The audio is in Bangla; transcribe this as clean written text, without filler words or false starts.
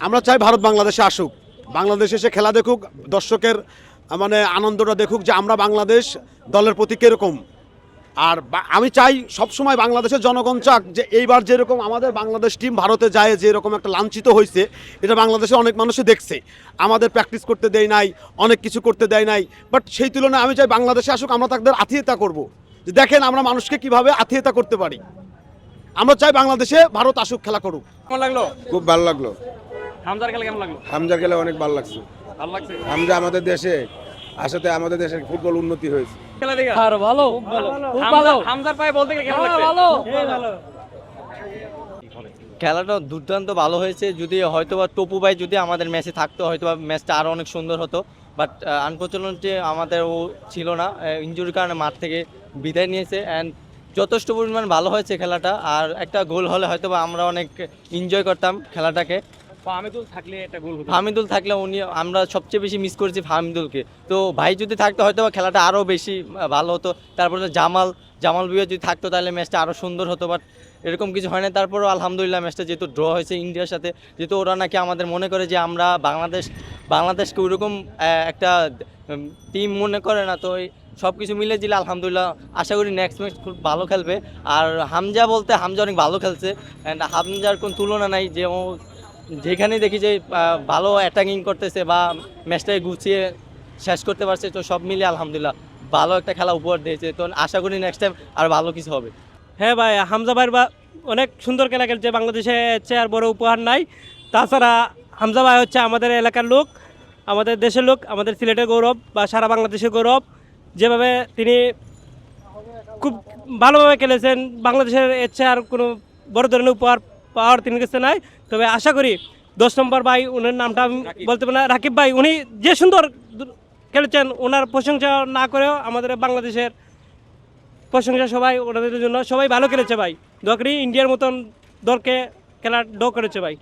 আমরা চাই ভারত বাংলাদেশে আসুক, বাংলাদেশে এসে খেলা দেখুক, দর্শকের মানে আনন্দটা দেখুক যে আমরা বাংলাদেশ দলের প্রতি কীরকম। আর আমি চাই সবসময় বাংলাদেশের জনগণ চাক যে এইবার যেরকম আমাদের বাংলাদেশ টিম ভারতে যায় যেরকম একটা লাঞ্ছিত হয়েছে, এটা বাংলাদেশে অনেক মানুষই দেখছে। আমাদের প্র্যাকটিস করতে দেয় নাই, অনেক কিছু করতে দেয় নাই, বাট সেই তুলনায় আমি চাই বাংলাদেশে আসুক, আমরা তাদের আতিথেয়তা করব, যে দেখেন আমরা মানুষকে কিভাবে আতিথেয়তা করতে পারি। আমরা চাই বাংলাদেশে ভারত আসুক, খেলা করুক। কেমন লাগলো? খুব ভালো লাগলো। হামজার খেলা কেমন লাগলো? হামজার খেলা অনেক ভালো লাগছে। ভালো লাগছে। হামজা আমাদের দেশে আসাতে আমাদের দেশের ফুটবল উন্নতি হয়েছে। খেলা দেখে আর ভালো খুব ভালো হামজার পায়ে বলতে কেমন লাগছে? ভালো খেলাটা দুর্দান্ত ভালো হয়েছে। যদি হয়তোবা টপু ভাই যদি আমাদের ম্যাচে থাকতো হয়তোবা ম্যাচটা আরও অনেক সুন্দর হতো, বাট আনফর্চুনেটলি আমাদের ও ছিল না, ইনজুরির কারণে মাঠ থেকে বিদায় নিয়েছে। অ্যান্ড যথেষ্ট পরিমাণ ভালো হয়েছে খেলাটা। আর একটা গোল হলে হয়তোবা আমরা অনেক এনজয় করতাম খেলাটাকে। ফাহমিদুল থাকলে একটা গোল হতো। ফাহমিদুল থাকলে আমরা সবচেয়ে বেশি মিস করেছি ফাহমিদুলকে। তো ভাই যদি থাকতো হয়তো খেলাটা আরও বেশি ভালো হতো। তারপরে জামাল ভুঁইয়া যদি থাকতো তাহলে ম্যাচটা আরও সুন্দর হতো, বাট এরকম কিছু হয় না। তারপরেও আলহামদুলিল্লাহ ম্যাচটা যেহেতু ড্র হয়েছে ইন্ডিয়ার সাথে, যেহেতু ওরা নাকি আমাদের মনে করে যে আমরা বাংলাদেশকে ওইরকম একটা টিম মনে করে না। তো সব কিছু মিলে দিলে আলহামদুলিল্লাহ আশা করি নেক্সট ম্যাচ খুব ভালো খেলবে। আর হামজা অনেক ভালো খেলছে, অ্যান্ড হামজার কোনো তুলনা নাই। যে ও যেখানেই দেখি যে ভালো অ্যাটাকিং করতেছে বা ম্যাচটাকে গুছিয়ে শেষ করতে পারছে, তো সব মিলিয়ে আলহামদুলিল্লাহ ভালো একটা খেলা উপহার দিয়েছে। তো আশা করি নেক্সট টাইম আর ভালো কিছু হবে। হ্যাঁ ভাই, হামজা ভাই অনেক সুন্দর খেলা খেলছে, বাংলাদেশে হচ্ছে আর বড় উপহার নাই। তাছাড়া হামজা ভাই হচ্ছে আমাদের এলাকার লোক, আমাদের দেশের লোক, আমাদের সিলেটের গৌরব বা সারা বাংলাদেশের গৌরব। যেভাবে তিনি খুব ভালোভাবে খেলেছেন, বাংলাদেশের হচ্ছে আর কোনো বড় ধরনের উপহার পাওয়ার তিনি কাছে নাই। তবে আশা করি 10 নম্বর ভাই, ওনার নামটা আমি বলতে পারি না, রাকিব ভাই, উনি যে সুন্দর খেলেছেন, ওনার প্রশংসা না করেও আমাদের বাংলাদেশের প্রশংসা সবাই ওনাদের জন্য। সবাই ভালো খেলেছে ভাই, দোয়া করি ইন্ডিয়ার মতন দলকে খেলার ড্র করেছে ভাই।